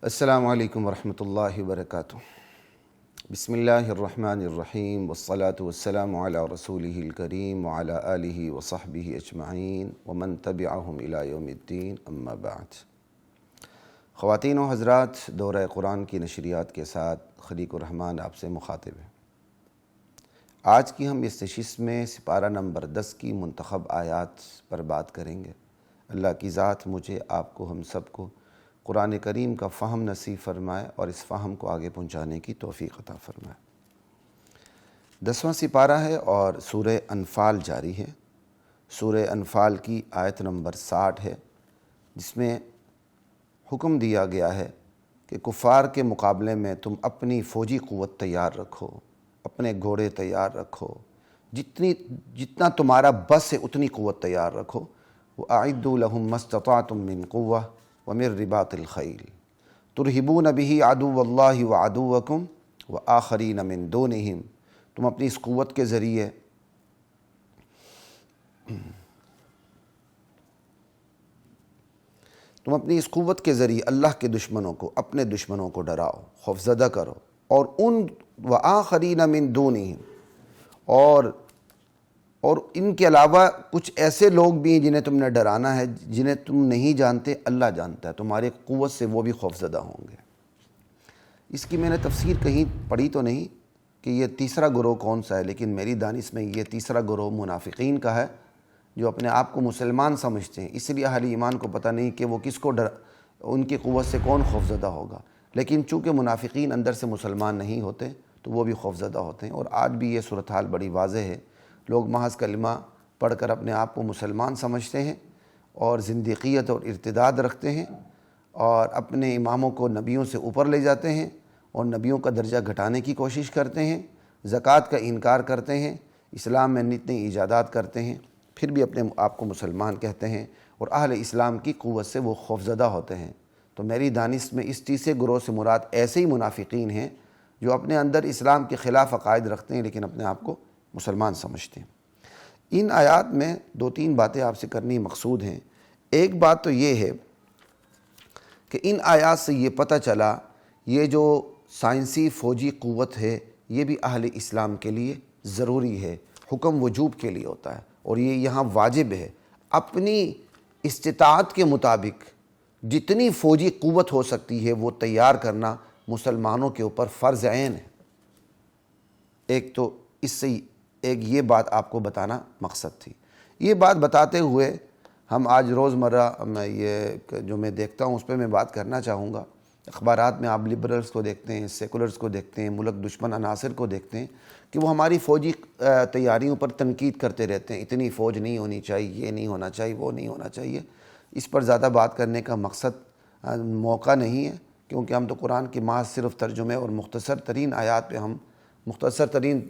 السلام علیکم ورحمۃ اللہ وبرکاتہ۔ بسم اللہ الرحمن الرحیم والصلاة والسلام علی رسولہ الکریم وعلی آلہ وصحبہ اجمعین ومن تبعہم الی یوم الدین، اما بعد۔ خواتین و حضرات، دورہ قرآن کی نشریات کے ساتھ خلیق الرحمن آپ سے مخاطب ہے۔ آج کی ہم اس نشست میں سپارہ نمبر 10 کی منتخب آیات پر بات کریں گے۔ اللہ کی ذات مجھے، آپ کو، ہم سب کو قرآن کریم کا فہم نصیب فرمائے اور اس فہم کو آگے پہنچانے کی توفیق عطا فرمائے۔ 10واں سپارہ ہے اور سورہ انفال جاری ہے۔ سورہ انفال کی آیت نمبر 60 ہے، جس میں حکم دیا گیا ہے کہ کفار کے مقابلے میں تم اپنی فوجی قوت تیار رکھو، اپنے گھوڑے تیار رکھو، جتنا تمہارا بس ہے اتنی قوت تیار رکھو۔ وَأَعِدُّوا لَهُم مَّا اسْتَطَعْتُم مِّن قُوَّةٍ وَمِن رِّبَاطِ الْخَيْلِ تُرْهِبُونَ بِهِ عَدُوَّ اللَّهِ وَعَدُوَّكُمْ وَآخَرِينَ مِن دُونِهِمْ۔ تم اپنی اس قوت کے ذریعے اللہ کے دشمنوں کو، اپنے دشمنوں کو ڈراؤ، خوفزدہ کرو، اور ان وآخرین من دونہم، اور ان کے علاوہ کچھ ایسے لوگ بھی ہیں جنہیں تم نے ڈرانا ہے، جنہیں تم نہیں جانتے، اللہ جانتا ہے، تمہاری قوت سے وہ بھی خوفزدہ ہوں گے۔ اس کی میں نے تفسیر کہیں پڑھی تو نہیں کہ یہ تیسرا گروہ کون سا ہے، لیکن میری دانش میں یہ تیسرا گروہ منافقین کا ہے، جو اپنے آپ کو مسلمان سمجھتے ہیں، اس لیے اہل ایمان کو پتہ نہیں کہ وہ کس کو ان کی قوت سے کون خوفزدہ ہوگا، لیکن چونکہ منافقین اندر سے مسلمان نہیں ہوتے تو وہ بھی خوفزدہ ہوتے ہیں۔ اور آج بھی یہ صورتحال بڑی واضح ہے، لوگ محض کلمہ پڑھ کر اپنے آپ کو مسلمان سمجھتے ہیں اور زندیقیت اور ارتداد رکھتے ہیں، اور اپنے اماموں کو نبیوں سے اوپر لے جاتے ہیں اور نبیوں کا درجہ گھٹانے کی کوشش کرتے ہیں، زکوٰۃ کا انکار کرتے ہیں، اسلام میں نت نئی ایجادات کرتے ہیں، پھر بھی اپنے آپ کو مسلمان کہتے ہیں، اور اہل اسلام کی قوت سے وہ خوفزدہ ہوتے ہیں۔ تو میری دانش میں اس تیسرے گروہ سے مراد ایسے ہی منافقین ہیں جو اپنے اندر اسلام کے خلاف عقائد رکھتے ہیں لیکن اپنے آپ کو مسلمان سمجھتے ہیں۔ ان آیات میں 2-3 باتیں آپ سے کرنی مقصود ہیں۔ ایک بات تو یہ ہے کہ ان آیات سے یہ پتہ چلا، یہ جو سائنسی فوجی قوت ہے یہ بھی اہل اسلام کے لیے ضروری ہے، حکم وجوب کے لیے ہوتا ہے، اور یہ یہاں واجب ہے۔ اپنی استطاعت کے مطابق جتنی فوجی قوت ہو سکتی ہے وہ تیار کرنا مسلمانوں کے اوپر فرض عین ہے۔ ایک تو اس سے ایک یہ بات آپ کو بتانا مقصد تھی۔ یہ بات بتاتے ہوئے ہم آج روزمرہ میں یہ جو میں دیکھتا ہوں اس پہ میں بات کرنا چاہوں گا۔ اخبارات میں آپ لبرلز کو دیکھتے ہیں، سیکولرز کو دیکھتے ہیں، ملک دشمن عناصر کو دیکھتے ہیں کہ وہ ہماری فوجی تیاریوں پر تنقید کرتے رہتے ہیں، اتنی فوج نہیں ہونی چاہیے، یہ نہیں ہونا چاہیے، وہ نہیں ہونا چاہیے۔ اس پر زیادہ بات کرنے کا مقصد موقع نہیں ہے، کیونکہ ہم تو قرآن کی محض صرف ترجمے اور مختصر ترین آیات پہ ہم مختصر ترین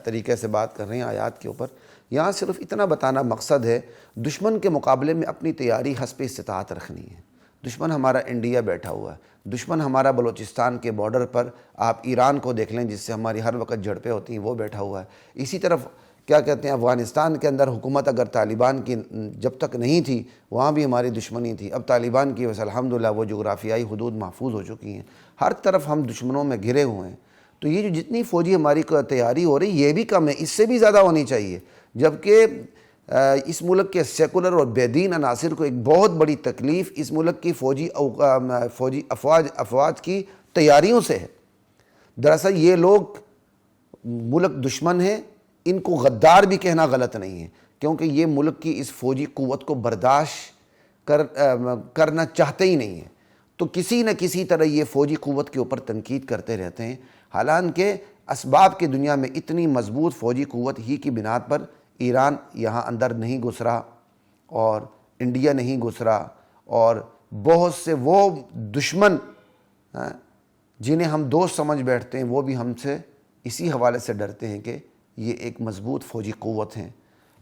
طریقے سے بات کر رہے ہیں آیات کے اوپر۔ یہاں صرف اتنا بتانا مقصد ہے، دشمن کے مقابلے میں اپنی تیاری حسب استطاعت رکھنی ہے۔ دشمن ہمارا انڈیا بیٹھا ہوا ہے، دشمن ہمارا بلوچستان کے بارڈر پر آپ ایران کو دیکھ لیں جس سے ہماری ہر وقت جھڑپیں ہوتی ہیں، وہ بیٹھا ہوا ہے۔ اسی طرف کیا کہتے ہیں، افغانستان کے اندر حکومت اگر طالبان کی جب تک نہیں تھی وہاں بھی ہماری دشمنی تھی، اب طالبان کی وجہ الحمدللہ وہ جغرافیائی حدود محفوظ ہو چکی ہیں، ہر طرف ہم دشمنوں میں گھرے ہوئے ہیں۔ تو یہ جو جتنی فوجی ہماری تیاری ہو رہی یہ بھی کم ہے، اس سے بھی زیادہ ہونی چاہیے، جبکہ اس ملک کے سیکولر اور بے دین عناصر کو ایک بہت بڑی تکلیف اس ملک کی فوجی افواج کی تیاریوں سے ہے۔ دراصل یہ لوگ ملک دشمن ہیں، ان کو غدار بھی کہنا غلط نہیں ہے، کیونکہ یہ ملک کی اس فوجی قوت کو برداشت کرنا چاہتے ہی نہیں ہیں، تو کسی نہ کسی طرح یہ فوجی قوت کے اوپر تنقید کرتے رہتے ہیں۔ حالانکہ اسباب کی دنیا میں اتنی مضبوط فوجی قوت ہی کی بنیاد پر ایران یہاں اندر نہیں گھس رہا اور انڈیا نہیں گھس رہا، اور بہت سے وہ دشمن جنہیں ہم دوست سمجھ بیٹھتے ہیں وہ بھی ہم سے اسی حوالے سے ڈرتے ہیں کہ یہ ایک مضبوط فوجی قوت ہیں،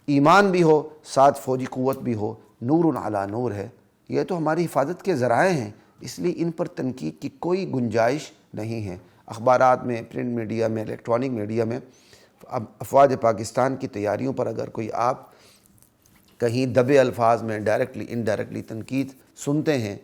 ایمان بھی ہو ساتھ فوجی قوت بھی ہو، نور علی نور ہے، یہ تو ہماری حفاظت کے ذرائع ہیں، اس لیے ان پر تنقید کی کوئی گنجائش نہیں ہے۔ اخبارات میں، پرنٹ میڈیا میں، الیکٹرانک میڈیا میں افواج پاکستان کی تیاریوں پر اگر کوئی آپ کہیں دبے الفاظ میں ڈائریکٹلی انڈائریکٹلی تنقید سنتے ہیں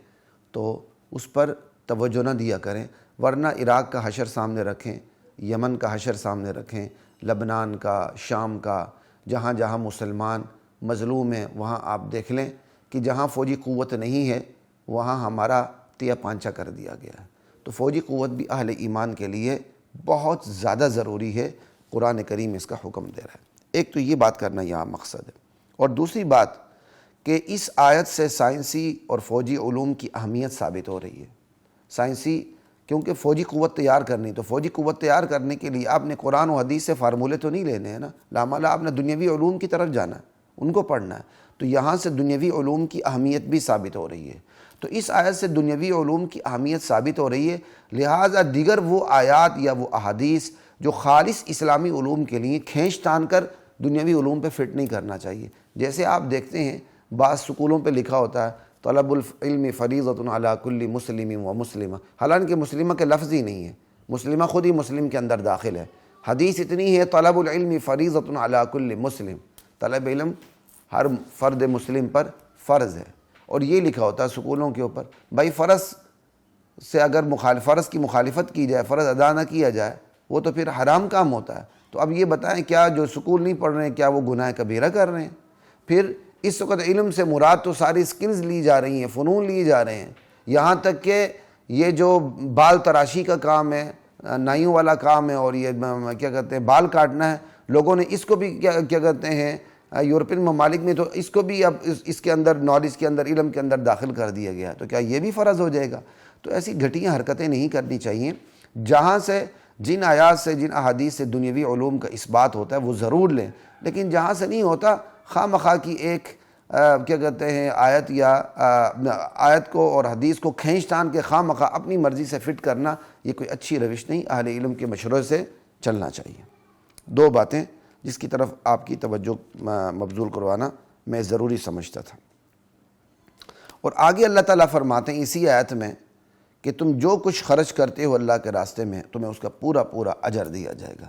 تو اس پر توجہ نہ دیا کریں، ورنہ عراق کا حشر سامنے رکھیں، یمن کا حشر سامنے رکھیں، لبنان کا، شام کا، جہاں جہاں مسلمان مظلوم ہیں وہاں آپ دیکھ لیں کہ جہاں فوجی قوت نہیں ہے وہاں ہمارا تیا پانچا کر دیا گیا ہے۔ تو فوجی قوت بھی اہل ایمان کے لیے بہت زیادہ ضروری ہے، قرآن کریم اس کا حکم دے رہا ہے۔ ایک تو یہ بات کرنا یہاں مقصد ہے، اور دوسری بات کہ اس آیت سے سائنسی اور فوجی علوم کی اہمیت ثابت ہو رہی ہے۔ سائنسی، کیونکہ فوجی قوت تیار کرنی، تو فوجی قوت تیار کرنے کے لیے آپ نے قرآن و حدیث سے فارمولے تو نہیں لینے ہیں نا، لامالا آپ نے دنیاوی علوم کی طرف جانا ہے، ان کو پڑھنا ہے۔ تو یہاں سے دنیاوی علوم کی اہمیت بھی ثابت ہو رہی ہے۔ تو اس آیت سے دنیاوی علوم کی اہمیت ثابت ہو رہی ہے، لہٰذا دیگر وہ آیات یا وہ احادیث جو خالص اسلامی علوم کے لیے کھینچ تان کر دنیاوی علوم پہ فٹ نہیں کرنا چاہیے۔ جیسے آپ دیکھتے ہیں بعض سکولوں پہ لکھا ہوتا ہے طلب العلم فریضۃ علی کل مسلم و مسلمہ، حالانکہ مسلمہ کے لفظ ہی نہیں ہے، مسلمہ خود ہی مسلم کے اندر داخل ہے۔ حدیث اتنی ہے طلب العلم فریضۃ علی کل مسلم، طلب علم ہر فرد مسلم پر فرض ہے، اور یہ لکھا ہوتا ہے سکولوں کے اوپر۔ بھائی فرض سے اگر فرض کی مخالفت کی جائے، فرض ادا نہ کیا جائے، وہ تو پھر حرام کام ہوتا ہے۔ تو اب یہ بتائیں کیا جو سکول نہیں پڑھ رہے ہیں کیا وہ گناہ کبیرہ کر رہے ہیں؟ پھر اس وقت علم سے مراد تو ساری سکلز لی جا رہی ہیں، فنون لیے جا رہے ہیں، یہاں تک کہ یہ جو بال تراشی کا کام ہے، نائیوں والا کام ہے، اور یہ کیا کہتے ہیں بال کاٹنا ہے، لوگوں نے اس کو بھی کیا کہتے ہیں یورپین ممالک میں تو اس کو بھی اب اس کے اندر نالج کے اندر، علم کے اندر داخل کر دیا گیا ہے۔ تو کیا یہ بھی فرض ہو جائے گا؟ تو ایسی گھٹیاں حرکتیں نہیں کرنی چاہیے۔ جہاں سے جن آیات سے، جن احادیث سے دنیاوی علوم کا اثبات ہوتا ہے وہ ضرور لیں، لیکن جہاں سے نہیں ہوتا خواہ مخواہ کی ایک کیا کہتے ہیں آیت یا آیت کو اور حدیث کو کھینچ تان کے خواہ مخواہ اپنی مرضی سے فٹ کرنا، یہ کوئی اچھی روش نہیں، اہل علم کے مشورے سے چلنا چاہیے۔ دو باتیں جس کی طرف آپ کی توجہ مبذول کروانا میں ضروری سمجھتا تھا۔ اور آگے اللہ تعالیٰ فرماتے ہیں اسی آیت میں کہ تم جو کچھ خرچ کرتے ہو اللہ کے راستے میں تمہیں اس کا پورا پورا اجر دیا جائے گا۔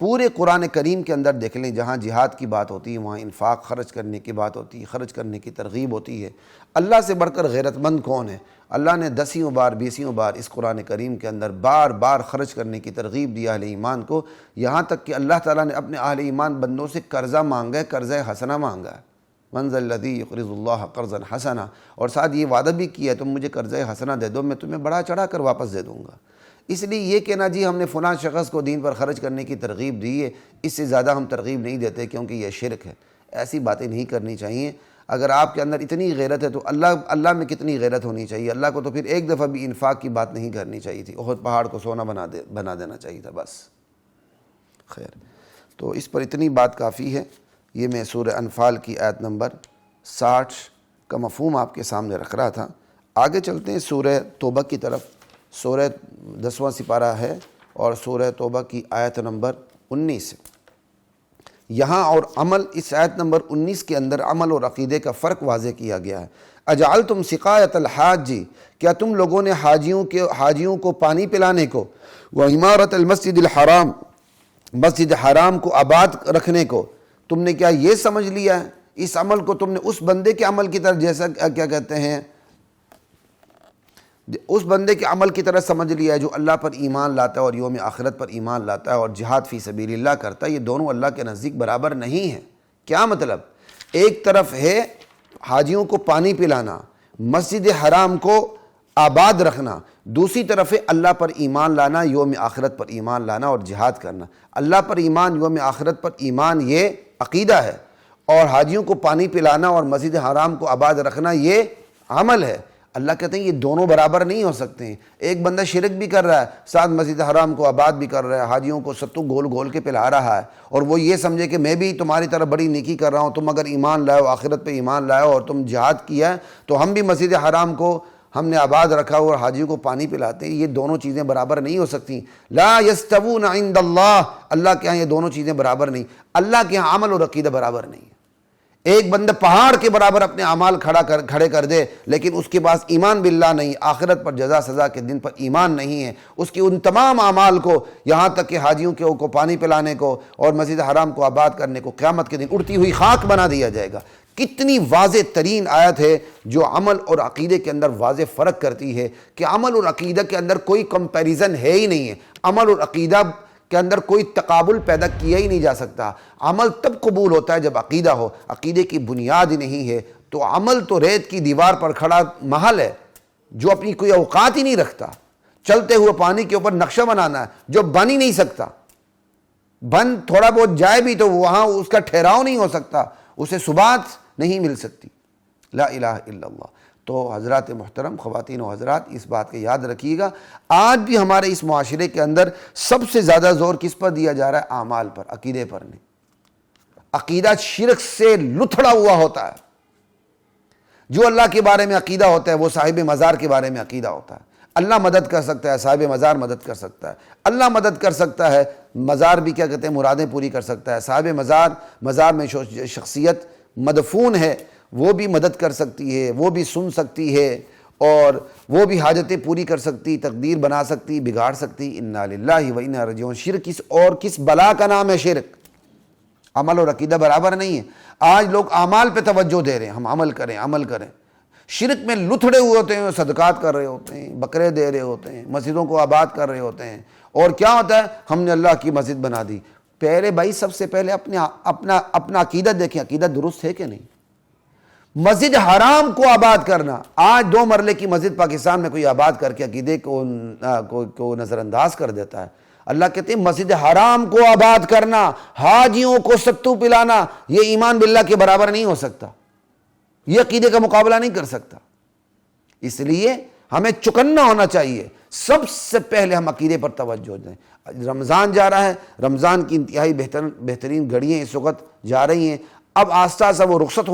پورے قرآن کریم کے اندر دیکھ لیں، جہاں جہاد کی بات ہوتی ہے وہاں انفاق خرچ کرنے کی بات ہوتی ہے، خرچ کرنے کی ترغیب ہوتی ہے۔ اللہ سے بڑھ کر غیرت مند کون ہے؟ اللہ نے 10 بار 20 بار اس قرآن کریم کے اندر بار بار خرچ کرنے کی ترغیب دی اہل ایمان کو، یہاں تک کہ اللہ تعالیٰ نے اپنے اہل ایمان بندوں سے قرضہ مانگا ہے، قرضہ حسنہ مانگا ہے، من ذا الذی یقرض اللہ قرضا حسنا، اور ساتھ یہ وعدہ بھی کیا ہے تم مجھے قرضہ حسنہ دے دو میں تمہیں بڑھا چڑھا کر واپس دے دوں گا۔ اس لیے یہ کہنا جی ہم نے فلاں شخص کو دین پر خرچ کرنے کی ترغیب دی ہے، اس سے زیادہ ہم ترغیب نہیں دیتے کیونکہ یہ شرک ہے، ایسی باتیں نہیں کرنی چاہیے۔ اگر آپ کے اندر اتنی غیرت ہے تو اللہ میں کتنی غیرت ہونی چاہیے؟ اللہ کو تو پھر ایک دفعہ بھی انفاق کی بات نہیں کرنی چاہیے تھی، احد پہاڑ کو سونا بنا دینا چاہیے تھا بس۔ خیر، تو اس پر اتنی بات کافی ہے۔ یہ میں سورہ انفال کی آیت نمبر 60 کا مفہوم آپ کے سامنے رکھ رہا تھا۔ آگے چلتے ہیں سورہ توبہ کی طرف۔ سورہ 10واں سپارہ ہے اور سورہ توبہ کی آیت نمبر 19 یہاں، اور عمل اس آیت نمبر 19 کے اندر عمل اور عقیدے کا فرق واضح کیا گیا ہے۔ اجعلتم سقایۃ الحاج، کیا تم لوگوں نے حاجیوں کو پانی پلانے کو، وعمارۃ المسجد الحرام، مسجد حرام کو آباد رکھنے کو تم نے کیا یہ سمجھ لیا ہے؟ اس عمل کو تم نے اس بندے کے عمل کی طرح، جیسا کیا کہتے ہیں، اس بندے کے عمل کی طرح سمجھ لیا ہے جو اللہ پر ایمان لاتا ہے اور یوم آخرت پر ایمان لاتا ہے اور جہاد فی سبیل اللہ کرتا ہے۔ یہ دونوں اللہ کے نزدیک برابر نہیں ہیں۔ کیا مطلب؟ ایک طرف ہے حاجیوں کو پانی پلانا، مسجد حرام کو آباد رکھنا، دوسری طرف ہے اللہ پر ایمان لانا، یوم آخرت پر ایمان لانا اور جہاد کرنا۔ اللہ پر ایمان، یوم آخرت پر ایمان یہ عقیدہ ہے، اور حاجیوں کو پانی پلانا اور مسجد حرام کو آباد رکھنا یہ عمل ہے۔ اللہ کہتے ہیں یہ دونوں برابر نہیں ہو سکتے ہیں۔ ایک بندہ شرک بھی کر رہا ہے، ساتھ مسجد حرام کو آباد بھی کر رہا ہے، حاجیوں کو ستو گول گول کے پلا رہا ہے، اور وہ یہ سمجھے کہ میں بھی تمہاری طرح بڑی نیکی کر رہا ہوں، تم اگر ایمان لائے ہو، آخرت پہ ایمان لائے ہو اور تم جہاد کیا ہے تو ہم بھی مسجد حرام کو ہم نے آباد رکھا ہوا اور حاجیوں کو پانی پلاتے ہیں۔ یہ دونوں چیزیں برابر نہیں ہو سکتی۔ لا یستوون عند اللہ، اللہ کے ہاں یہ دونوں چیزیں برابر نہیں۔ اللہ کے ہاں عمل اور عقیدہ برابر نہیں ہے۔ ایک بندہ پہاڑ کے برابر اپنے اعمال کھڑے کر دے، لیکن اس کے پاس ایمان باللہ نہیں، آخرت پر جزا سزا کے دن پر ایمان نہیں ہے، اس کی ان تمام اعمال کو، یہاں تک کہ حاجیوں کو پانی پلانے کو اور مسجد حرام کو آباد کرنے کو، قیامت کے دن اڑتی ہوئی خاک بنا دیا جائے گا۔ کتنی واضح ترین آیت ہے جو عمل اور عقیدے کے اندر واضح فرق کرتی ہے کہ عمل اور عقیدہ کے اندر کوئی کمپیریزن ہے ہی نہیں ہے، عمل اور عقیدہ کے اندر کوئی تقابل پیدا کیا ہی نہیں جا سکتا۔ عمل تب قبول ہوتا ہے جب عقیدہ ہو، عقیدے کی بنیاد ہی نہیں ہے تو عمل تو ریت کی دیوار پر کھڑا محل ہے جو اپنی کوئی اوقات ہی نہیں رکھتا۔ چلتے ہوئے پانی کے اوپر نقشہ بنانا ہے جو بن ہی نہیں سکتا، بن تھوڑا بہت جائے بھی تو وہاں اس کا ٹھہراؤ نہیں ہو سکتا، اسے ثبات نہیں مل سکتی۔ لا الہ الا اللہ۔ تو حضرات محترم، خواتین و حضرات، اس بات کو یاد رکھیے گا، آج بھی ہمارے اس معاشرے کے اندر سب سے زیادہ زور کس پر دیا جا رہا ہے؟ اعمال پر، عقیدے پر نہیں۔ عقیدہ شرک سے لتھڑا ہوا ہوتا ہے۔ جو اللہ کے بارے میں عقیدہ ہوتا ہے وہ صاحب مزار کے بارے میں عقیدہ ہوتا ہے۔ اللہ مدد کر سکتا ہے، صاحب مزار مدد کر سکتا ہے۔ اللہ مدد کر سکتا ہے، مزار بھی کیا کہتے ہیں، مرادیں پوری کر سکتا ہے۔ صاحب مزار میں شخصیت مدفون ہے، وہ بھی مدد کر سکتی ہے، وہ بھی سن سکتی ہے، اور وہ بھی حاجتیں پوری کر سکتی، تقدیر بنا سکتی، بگاڑ سکتی۔ انا للہ و انا راجعون۔ شرک کس بلا کا نام ہے شرک۔ عمل اور عقیدہ برابر نہیں ہے۔ آج لوگ اعمال پہ توجہ دے رہے ہیں، ہم عمل کریں عمل کریں، شرک میں لتھڑے ہوئے ہوتے ہیں، صدقات کر رہے ہوتے ہیں، بکرے دے رہے ہوتے ہیں، مسجدوں کو آباد کر رہے ہوتے ہیں، اور کیا ہوتا ہے، ہم نے اللہ کی مسجد بنا دی۔ پہلے بھائی سب سے پہلے اپنا عقیدہ دیکھیں، عقیدہ درست ہے کہ نہیں۔ مسجد حرام کو آباد کرنا، آج 2 مرلے کی مسجد پاکستان میں کوئی آباد کر کے عقیدے کو نظر انداز کر دیتا ہے۔ اللہ کہتے ہیں مسجد حرام کو آباد کرنا، حاجیوں کو ستو پلانا، یہ ایمان باللہ کے برابر نہیں ہو سکتا، یہ عقیدے کا مقابلہ نہیں کر سکتا۔ اس لیے ہمیں چکنا ہونا چاہیے، سب سے پہلے ہم عقیدے پر توجہ دیں۔ رمضان جا رہا ہے، رمضان کی انتہائی بہترین گھڑیاں اس وقت جا رہی ہیں، اب آہستہ آہستہ وہ رخصت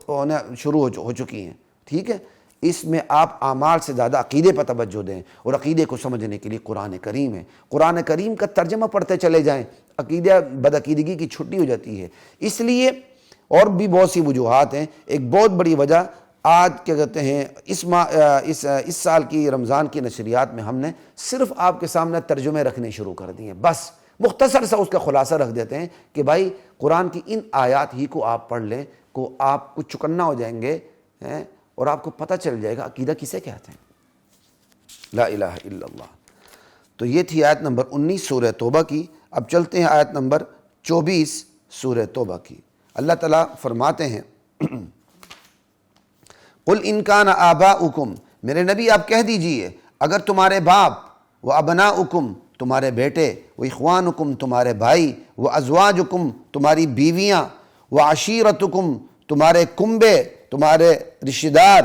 ہونا شروع ہو چکی ہیں، ٹھیک ہے۔ اس میں آپ اعمال سے زیادہ عقیدے پر توجہ دیں، اور عقیدے کو سمجھنے کے لیے قرآن کریم ہے، قرآن کریم کا ترجمہ پڑھتے چلے جائیں، عقیدہ بدعقیدگی کی چھٹی ہو جاتی ہے۔ اس لیے اور بھی بہت سی وجوہات ہیں، ایک بہت بڑی وجہ آج کیا کہتے ہیں اس سال کی رمضان کی نشریات میں ہم نے صرف آپ کے سامنے ترجمے رکھنے شروع کر دیے ہیں، بس مختصر سا اس کا خلاصہ رکھ دیتے ہیں کہ بھائی قرآن کی ان آیات ہی کو آپ پڑھ لیں، کو آپ کو چکنا ہو جائیں گے، اور آپ کو پتہ چل جائے گا عقیدہ کسے کہتے ہیں۔ لا الہ الا اللہ۔ تو یہ تھی آیت نمبر 19 سورہ توبہ کی۔ اب چلتے ہیں آیت نمبر 24 سورہ توبہ کی۔ اللہ تعالیٰ فرماتے ہیں قُلْ إِنْ كَانَ آبَاؤُكُمْ، میرے نبی آپ کہہ دیجئے اگر تمہارے باپ، وَأَبْنَاؤُكُمْ تمہارے بیٹے، وَإِخْوَانُكُمْ تمہارے بھائی، وَأَزْوَاجُكُمْ تمہاری بیویاں، وَعَشِيرَتُكُمْ تمہارے کنبے، تمہارے رشتہ دار،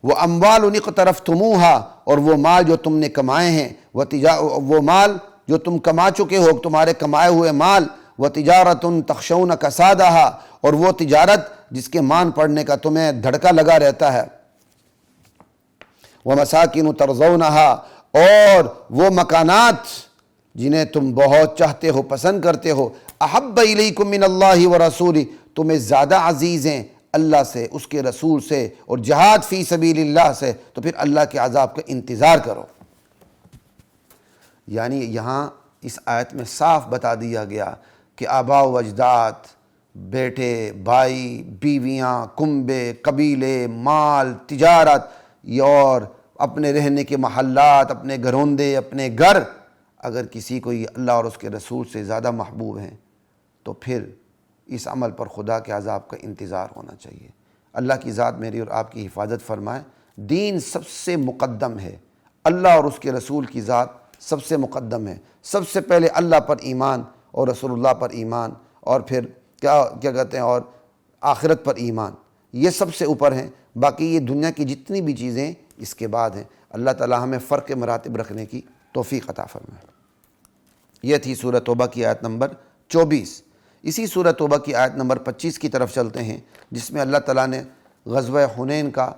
وَأَمْوَالٌ اقْتَرَفْتُمُوهَا اور وہ مال جو تم نے کمائے ہیں، وہ مال جو تم کما چکے ہو، تمہارے کمائے ہوئے مال، وَتِجَارَةٌ تَخْشَوْنَ كَسَادَهَا اور وہ تجارت جس کے مان پڑنے کا تمہیں دھڑکا لگا رہتا ہے، وَمَسَاكِنُ تَرْضَوْنَهَا اور وہ مکانات جنہیں تم بہت چاہتے ہو، پسند کرتے ہو، أَحَبَّ إِلَيْكُم مِّنَ اللَّهِ وَرَسُولِهِ تمہیں زیادہ عزیز ہیں اللہ سے، اس کے رسول سے، اور جہاد فی سبیل اللہ سے، تو پھر اللہ کے عذاب کا انتظار کرو۔ یعنی یہاں اس آیت میں صاف بتا دیا گیا کہ آباء و اجداد، بیٹے، بھائی، بیویاں، کنبے، قبیلے، مال، تجارت، اور اپنے رہنے کے محلات، اپنے گھروندے، اپنے گھر، اگر کسی کو یہ اللہ اور اس کے رسول سے زیادہ محبوب ہیں تو پھر اس عمل پر خدا کے عذاب کا انتظار ہونا چاہیے۔ اللہ کی ذات میری اور آپ کی حفاظت فرمائے۔ دین سب سے مقدم ہے، اللہ اور اس کے رسول کی ذات سب سے مقدم ہے۔ سب سے پہلے اللہ پر ایمان اور رسول اللہ پر ایمان، اور پھر کیا کہتے ہیں، اور آخرت پر ایمان، یہ سب سے اوپر ہیں۔ باقی یہ دنیا کی جتنی بھی چیزیں اس کے بعد ہیں۔ اللہ تعالی ہمیں فرق مراتب رکھنے کی توفیق عطا فرمائے۔ یہ تھی سورہ توبہ کی آیت نمبر 24۔ اسی سورہ توبہ کی آیت نمبر 25 کی طرف چلتے ہیں، جس میں اللہ تعالیٰ نے غزوہ حنین کا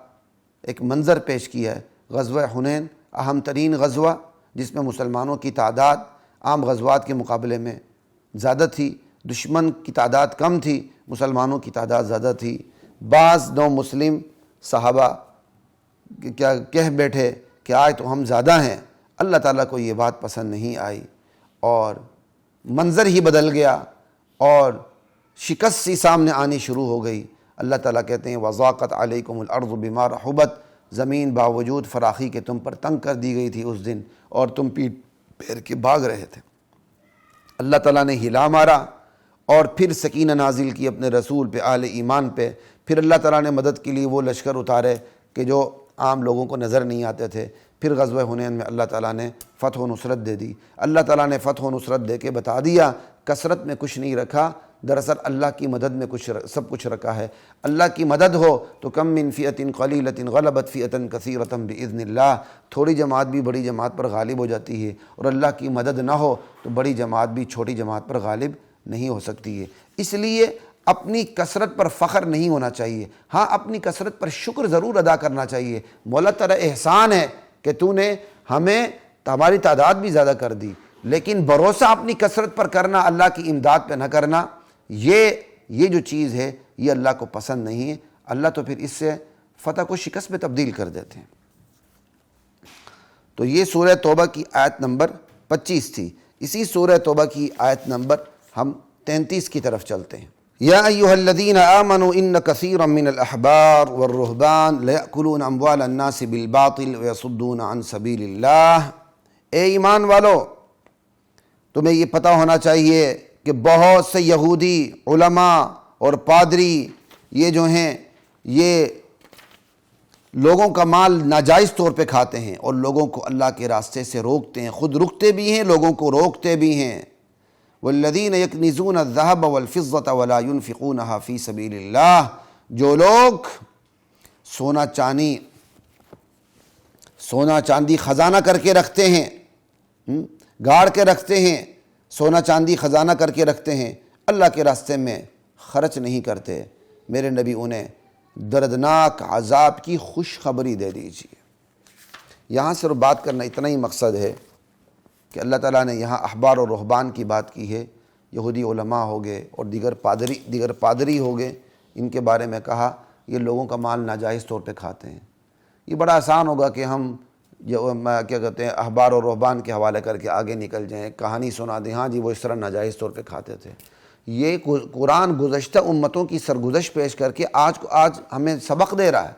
ایک منظر پیش کیا ہے۔ غزوہ حنین اہم ترین غزوہ، جس میں مسلمانوں کی تعداد عام غزوات کے مقابلے میں زیادہ تھی، دشمن کی تعداد کم تھی، مسلمانوں کی تعداد زیادہ تھی۔ بعض نو مسلم صحابہ کیا کہہ بیٹھے کہ آج تو ہم زیادہ ہیں۔ اللہ تعالیٰ کو یہ بات پسند نہیں آئی اور منظر ہی بدل گیا، اور شکست سی سامنے آنی شروع ہو گئی۔ اللہ تعالیٰ کہتے ہیں وَضَاقَتْ عَلَيْكُمُ الْأَرْضُ بِمَا رَحُبَتْ، زمین باوجود فراخی کے تم پر تنگ کر دی گئی تھی اس دن، اور تم پیٹ پھیر کے بھاگ رہے تھے۔ اللہ تعالیٰ نے ہلا مارا اور پھر سکینہ نازل کی اپنے رسول پہ، اہل ایمان پہ۔ پھر اللہ تعالیٰ نے مدد کے لیے وہ لشکر اتارے کہ جو عام لوگوں کو نظر نہیں آتے تھے۔ پھر غزوہ حنین میں اللہ تعالیٰ نے فتح و نصرت دے دی۔ اللہ تعالیٰ نے فتح و نصرت دے کے بتا دیا کثرت میں کچھ نہیں رکھا، دراصل اللہ کی مدد میں سب کچھ رکھا ہے۔ اللہ کی مدد ہو تو کم من فئۃ قلیلۃ غلبت فئۃ کثیرۃ باذن اللہ، تھوڑی جماعت بھی بڑی جماعت پر غالب ہو جاتی ہے، اور اللہ کی مدد نہ ہو تو بڑی جماعت بھی چھوٹی جماعت پر غالب نہیں ہو سکتی ہے۔ اس لیے اپنی کثرت پر فخر نہیں ہونا چاہیے، ہاں اپنی کثرت پر شکر ضرور ادا کرنا چاہیے۔ مولا تیرا احسان ہے کہ تو نے ہماری تعداد بھی زیادہ کر دی، لیکن بھروسہ اپنی کثرت پر کرنا، اللہ کی امداد پہ نہ کرنا، یہ جو چیز ہے یہ اللہ کو پسند نہیں ہے۔ اللہ تو پھر اس سے فتح کو شکست میں تبدیل کر دیتے ہیں۔ تو یہ سورہ توبہ کی آیت نمبر 25 تھی۔ اسی سورہ توبہ کی آیت نمبر ہم 33 کی طرف چلتے ہیں۔ یا ایھا الذین آمنوا ان کثیرا من الاحبار والرہبان لیأکلون اموال الناس بالباطل ویصدون عن سبیل اللہ۔ اے ایمان والو، تمہیں یہ پتہ ہونا چاہیے کہ بہت سے یہودی علماء اور پادری یہ جو ہیں یہ لوگوں کا مال ناجائز طور پہ کھاتے ہیں اور لوگوں کو اللہ کے راستے سے روکتے ہیں، خود رکتے بھی ہیں، لوگوں کو روکتے بھی ہیں۔ والذین یکنزون الذهب والفضة ولا ينفقونها فی سبیل اللہ، جو لوگ سونا چاندی خزانہ کر کے رکھتے ہیں، گاڑ کے رکھتے ہیں، سونا چاندی خزانہ کر کے رکھتے ہیں، اللہ کے راستے میں خرچ نہیں کرتے، میرے نبی انہیں دردناک عذاب کی خوشخبری دے دیجیے۔ یہاں صرف بات کرنا اتنا ہی مقصد ہے کہ اللہ تعالیٰ نے یہاں احبار و رہبان کی بات کی ہے، یہودی علماء ہو گئے اور دیگر پادری ہو گئے، ان کے بارے میں کہا یہ لوگوں کا مال ناجائز طور پہ کھاتے ہیں۔ یہ بڑا آسان ہوگا کہ ہم کیا کہتے ہیں احبار و رہبان کے حوالے کر کے آگے نکل جائیں، کہانی سنا دیں، ہاں جی وہ اس طرح ناجائز طور پہ کھاتے تھے۔ یہ قرآن گزشتہ امتوں کی سرگزشت پیش کر کے آج ہمیں سبق دے رہا ہے۔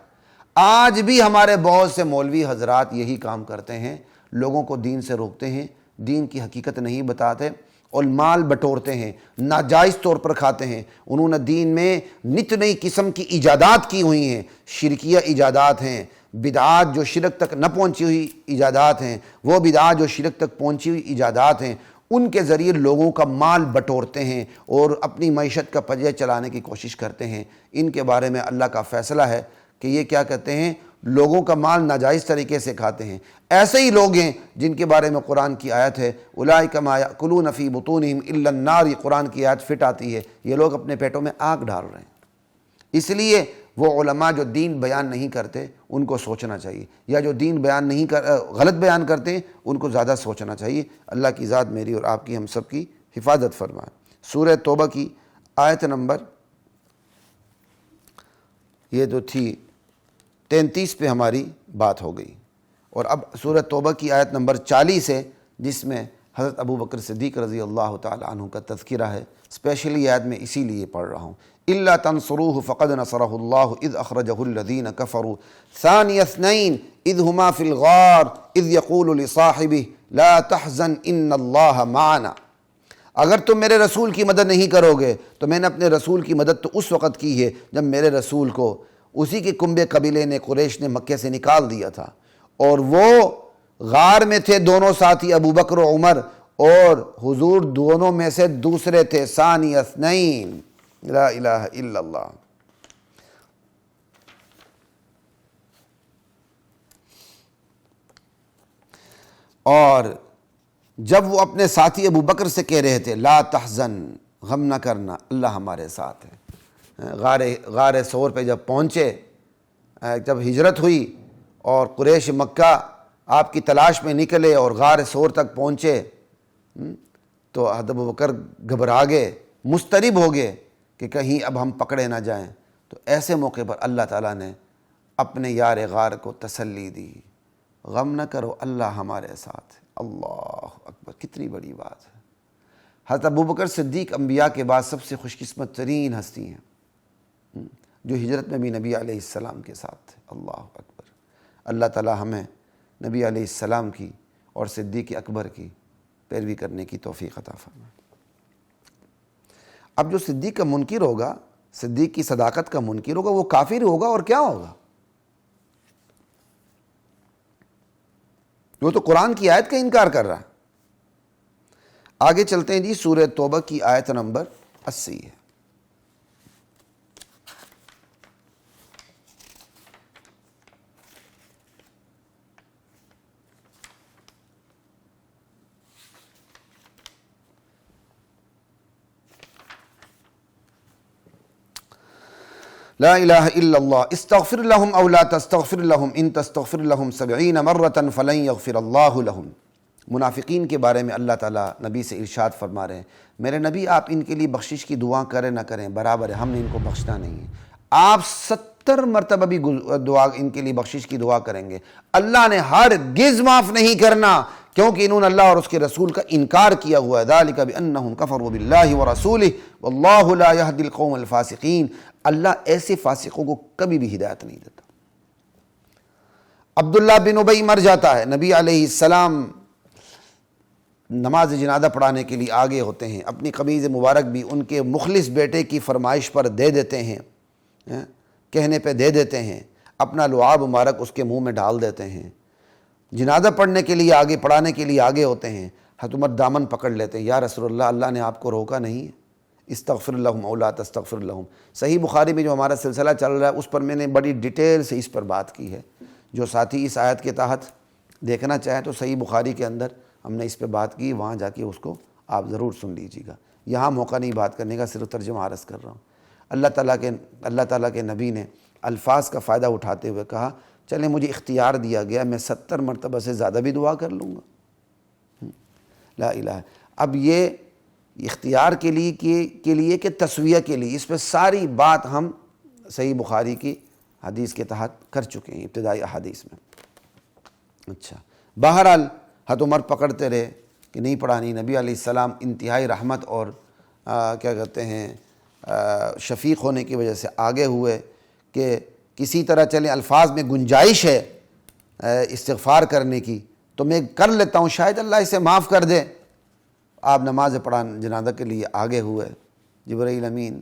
آج بھی ہمارے بہت سے مولوی حضرات یہی کام کرتے ہیں، لوگوں کو دین سے روکتے ہیں، دین کی حقیقت نہیں بتاتے اور مال بٹورتے ہیں، ناجائز طور پر کھاتے ہیں۔ انہوں نے دین میں نت نئی قسم کی ایجادات کی ہوئی ہیں، شرکیہ ایجادات ہیں، بدعات جو شرک تک نہ پہنچی ہوئی ایجادات ہیں، وہ بدعات جو شرک تک پہنچی ہوئی ایجادات ہیں، ان کے ذریعے لوگوں کا مال بٹورتے ہیں اور اپنی معیشت کا پجے چلانے کی کوشش کرتے ہیں۔ ان کے بارے میں اللہ کا فیصلہ ہے کہ یہ کیا کہتے ہیں، لوگوں کا مال ناجائز طریقے سے کھاتے ہیں۔ ایسے ہی لوگ ہیں جن کے بارے میں قرآن کی آیت ہے اولئک ما یأکلون فی بطونہم الا النار، یہ قرآن کی آیت فٹ آتی ہے، یہ لوگ اپنے پیٹوں میں آگ ڈال رہے ہیں۔ اس لیے وہ علماء جو دین بیان نہیں کرتے ان کو سوچنا چاہیے، یا جو دین غلط بیان کرتے ہیں ان کو زیادہ سوچنا چاہیے۔ اللہ کی ذات میری اور آپ کی ہم سب کی حفاظت فرمائے۔ سورہ توبہ کی آیت نمبر یہ تو تھی 33 پہ ہماری بات ہو گئی، اور اب سورہ توبہ کی آیت نمبر 40 ہے جس میں حضرت ابو بکر صدیق رضی اللہ تعالی عنہ کا تذکرہ ہے۔ اسپیشلی آیت میں اسی لیے پڑھ رہا ہوں۔ إِلَّا تَنْصُرُوهُ فَقَدْ نَصَرَهُ اللَّهُ إِذْ أَخْرَجَهُ الَّذِينَ كَفَرُوا ثَانِيَ اثْنَيْنِ إِذْ هُمَا فِي الْغَارِ إِذْ يَقُولُ لِصَاحِبِهِ لَا تَحْزَنْ إِنَّ اللَّهَ مَعَنَا۔ اگر تم میرے رسول کی مدد نہیں کرو گے تو میں نے اپنے رسول کی مدد تو اس وقت کی ہے جب میرے رسول کو اسی کے کنبے قبیلے نے، قریش نے مکے سے نکال دیا تھا، اور وہ غار میں تھے دونوں ساتھی ابو بکر و عمر، اور حضور دونوں میں سے دوسرے تھے، ثانی اثنین، لا الہ الا اللہ۔ اور جب وہ اپنے ساتھی ابو بکر سے کہہ رہے تھے لا تحزن، غم نہ کرنا، اللہ ہمارے ساتھ ہے، غار ثور پہ جب پہنچے، جب ہجرت ہوئی اور قریش مکہ آپ کی تلاش میں نکلے اور غار ثور تک پہنچے، تو حضرت ابو بکر گھبرا گئے، مضطرب ہو گئے کہ کہیں اب ہم پکڑے نہ جائیں۔ تو ایسے موقع پر اللہ تعالیٰ نے اپنے یار غار کو تسلی دی، غم نہ کرو، اللہ ہمارے ساتھ ہے۔ اللہ اکبر، کتنی بڑی بات ہے۔ حضرت ابوبکر صدیق انبیاء کے بعد سب سے خوش قسمت ترین ہستی ہیں، جو ہجرت میں بھی نبی علیہ السلام کے ساتھ تھے۔ اللہ اکبر۔ اللہ تعالی ہمیں نبی علیہ السلام کی اور صدیق اکبر کی پیروی کرنے کی توفیق عطا فرمائے۔ اب جو صدیق کا منکر ہوگا، صدیق کی صداقت کا منکر ہوگا، وہ کافر ہوگا اور کیا ہوگا؟ وہ تو قرآن کی آیت کا انکار کر رہا ہے۔ آگے چلتے ہیں جی، سورہ توبہ کی آیت نمبر 80 ہے۔ لا الہ الا اللہ استغفر لهم او لا تستغفر لهم ان تستغفر لهم 70 مرة فلن يغفر اللہ لهم۔ منافقین کے بارے میں اللہ تعالیٰ نبی سے ارشاد فرما رہے ہیں، میرے نبی آپ ان کے لیے بخشش کی دعا کریں نہ کریں برابر ہے، ہم نے ان کو بخشنا نہیں ہے۔ آپ 70 مرتبہ بھی دعا ان کے لیے بخشش کی دعا کریں گے، اللہ نے ہرگز معاف نہیں کرنا، کیونکہ انہوں نے اللہ اور اس کے رسول کا انکار کیا ہوا ہے۔ ذالک بانہم کفروا باللہ ورسولہ واللہ لا یہدی القوم الفاسقین۔ اللہ ایسے فاسقوں کو کبھی بھی ہدایت نہیں دیتا۔ عبداللہ بن ابی مر جاتا ہے، نبی علیہ السلام نماز جنازہ پڑھانے کے لیے آگے ہوتے ہیں، اپنی قمیض مبارک بھی ان کے مخلص بیٹے کی فرمائش پر دے دیتے ہیں، کہنے پہ دے دیتے ہیں، اپنا لعاب مبارک اس کے منہ میں ڈال دیتے ہیں، جنازہ پڑھنے کے لیے آگے، پڑھانے کے لیے آگے ہوتے ہیں۔ حضرت عمر دامن پکڑ لیتے ہیں، یا رسول اللہ، اللہ نے آپ کو روکا نہیں ہے، استغفر لهم او لا تستغفر لهم۔ صحیح بخاری میں جو ہمارا سلسلہ چل رہا ہے اس پر میں نے بڑی ڈیٹیل سے اس پر بات کی ہے، جو ساتھی اس آیت کے تحت دیکھنا چاہیں تو صحیح بخاری کے اندر ہم نے اس پہ بات کی، وہاں جا کے اس کو آپ ضرور سن لیجیے گا۔ یہاں موقع نہیں بات کرنے کا، صرف ترجمہ عرض کر رہا ہوں۔ اللہ تعالیٰ کے نبی نے الفاظ کا فائدہ اٹھاتے ہوئے کہا، چلیں مجھے اختیار دیا گیا، میں 70 مرتبہ سے زیادہ بھی دعا کر لوں گا۔ لا الہ۔ اب یہ اختیار کے لیے کہ تسویہ کے لیے، اس پہ ساری بات ہم صحیح بخاری کی حدیث کے تحت کر چکے ہیں، ابتدائی احادیث میں۔ اچھا، بہرحال حضرت عمر پکڑتے رہے کہ نہیں پڑھانی۔ نبی علیہ السلام انتہائی رحمت اور کیا کہتے ہیں شفیق ہونے کی وجہ سے آگے ہوئے کہ کسی طرح چلیں، الفاظ میں گنجائش ہے استغفار کرنے کی تو میں کر لیتا ہوں، شاید اللہ اسے معاف کر دے۔ آپ نماز جنازہ کے لیے آگے ہوئے، جبرائیل امین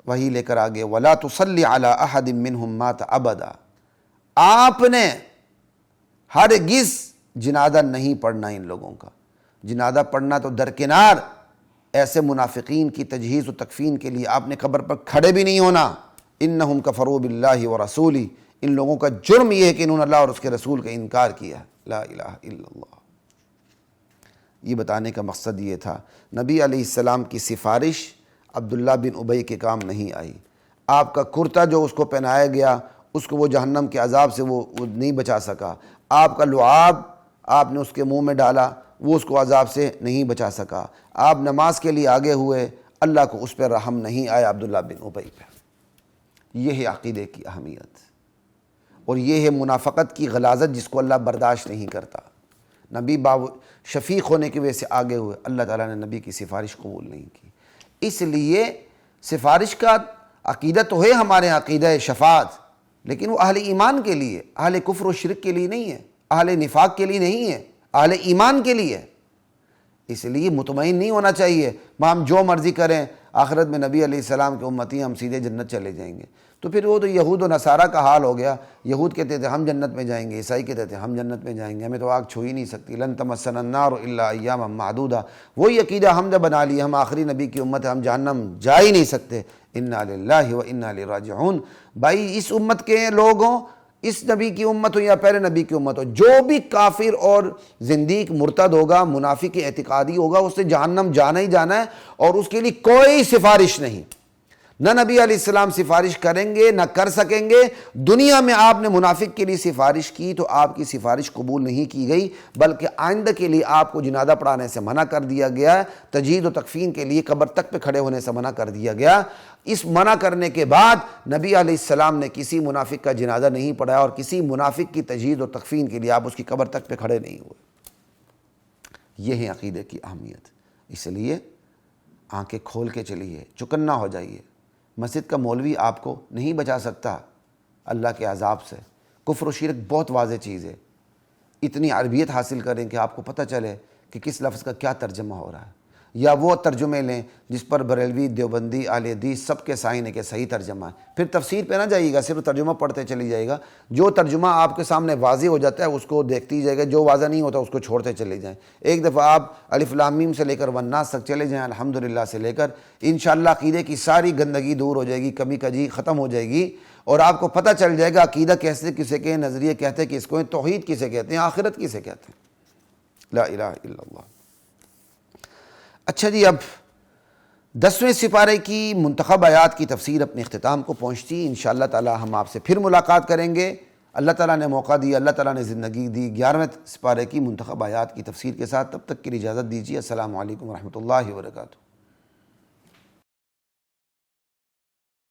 وحی لے کر آگے، وَلَا تُصَلِّ عَلَىٰ أَحَدٍ مِّنْهُمْ مَاتَ أَبَدًا۔ آپ نے ہرگز جنازہ نہیں پڑھنا ان لوگوں کا، جنازہ پڑھنا تو درکنار، ایسے منافقین کی تجہیز و تکفین کے لیے آپ نے قبر پر کھڑے بھی نہیں ہونا۔ انہم کفروا باللہ ورسولہ، ان لوگوں کا جرم یہ ہے کہ انہوں نے اللہ اور اس کے رسول کا انکار کیا۔ لا الہ الا اللہ۔ یہ بتانے کا مقصد یہ تھا، نبی علیہ السلام کی سفارش عبداللہ بن ابی کے کام نہیں آئی۔ آپ کا کرتا جو اس کو پہنایا گیا، اس کو وہ جہنم کے عذاب سے وہ نہیں بچا سکا۔ آپ کا لعاب آپ نے اس کے منہ میں ڈالا، وہ اس کو عذاب سے نہیں بچا سکا۔ آپ نماز کے لیے آگے ہوئے، اللہ کو اس پہ رحم نہیں آیا عبداللہ بن ابی پہ۔ یہ ہے عقیدے کی اہمیت، اور یہ ہے منافقت کی غلاظت جس کو اللہ برداشت نہیں کرتا۔ نبی شفیق ہونے کی وجہ سے آگے ہوئے، اللہ تعالیٰ نے نبی کی سفارش قبول نہیں کی۔ اس لیے سفارش کا عقیدہ تو ہے ہمارے عقیدہ شفاعت، لیکن وہ اہل ایمان کے لیے، اہل کفر و شرک کے لیے نہیں ہے، اہل نفاق کے لیے نہیں ہے، اہل ایمان کے لیے ہے۔ اس لیے مطمئن نہیں ہونا چاہیے ہم جو مرضی کریں، آخرت میں نبی علیہ السلام کے امتی ہم سیدھے جنت چلے جائیں گے۔ تو پھر وہ تو یہود و نصارہ کا حال ہو گیا۔ یہود کہتے تھے ہم جنت میں جائیں گے، عیسائی کہتے تھے ہم جنت میں جائیں گے، ہمیں تو آگ چھو ہی نہیں سکتی، لن تمسنا النار الا ایاما معدودہ۔ وہی عقیدہ ہم نے بنا لیا، ہم آخری نبی کی امت ہے، ہم جہنم جا ہی نہیں سکتے۔ انا للہ و انا الیہ راجعون۔ بھائی اس امت کے لوگوں، اس نبی کی امت ہو یا پہلے نبی کی امت ہو، جو بھی کافر اور زندیق مرتد ہوگا، منافق اعتقادی ہوگا، اس سے جہنم جانا ہی جانا ہے، اور اس کے لیے کوئی سفارش نہیں۔ نہ نبی علیہ السلام سفارش کریں گے، نہ کر سکیں گے۔ دنیا میں آپ نے منافق کے لیے سفارش کی تو آپ کی سفارش قبول نہیں کی گئی، بلکہ آئندہ کے لیے آپ کو جنازہ پڑھانے سے منع کر دیا گیا، تجہیز و تکفین کے لیے قبر تک پہ کھڑے ہونے سے منع کر دیا گیا۔ اس منع کرنے کے بعد نبی علیہ السلام نے کسی منافق کا جنازہ نہیں پڑھایا، اور کسی منافق کی تجہیز و تکفین کے لیے آپ اس کی قبر تک پہ کھڑے نہیں ہوئے۔ یہ ہے عقیدے کی اہمیت۔ اس لیے آنکھیں کھول کے چلیے، چکنا ہو جائیے۔ مسجد کا مولوی آپ کو نہیں بچا سکتا اللہ کے عذاب سے۔ کفر و شرک بہت واضح چیز ہے۔ اتنی عربیت حاصل کریں کہ آپ کو پتہ چلے کہ کس لفظ کا کیا ترجمہ ہو رہا ہے، یا وہ ترجمے لیں جس پر بریلوی، دیوبندی، اہل حدیث سب کے سائن ہے کہ صحیح ترجمہ ہے۔ پھر تفسیر پہ نہ جائیے گا، صرف ترجمہ پڑھتے چلی جائے گا۔ جو ترجمہ آپ کے سامنے واضح ہو جاتا ہے اس کو دیکھتی جائے گا، جو واضح نہیں ہوتا اس کو چھوڑتے چلے جائیں۔ ایک دفعہ آپ الف لام میم سے لے کر والناس تک چلے جائیں، الحمدللہ سے لے کر، انشاءاللہ عقیدے کی ساری گندگی دور ہو جائے گی، کمی کجی ختم ہو جائے گی، اور آپ کو پتہ چل جائے گا عقیدہ کیسے کسے کہیں، نظریے کہتے ہیں کس کو ہیں، توحید کسے کہتے ہیں، آخرت کسے کہتے ہیں۔ لا الہ الا اللہ۔ اچھا جی، اب 10ویں سپارے کی منتخب آیات کی تفسیر اپنے اختتام کو پہنچتی۔ انشاءاللہ تعالی ہم آپ سے پھر ملاقات کریں گے۔ اللہ تعالیٰ نے موقع دیا، اللہ تعالیٰ نے زندگی دی 11ویں سپارے کی منتخب آیات کی تفسیر کے ساتھ۔ تب تک کے لیے اجازت دیجیے۔ السلام علیکم ورحمۃ اللہ وبرکاتہ۔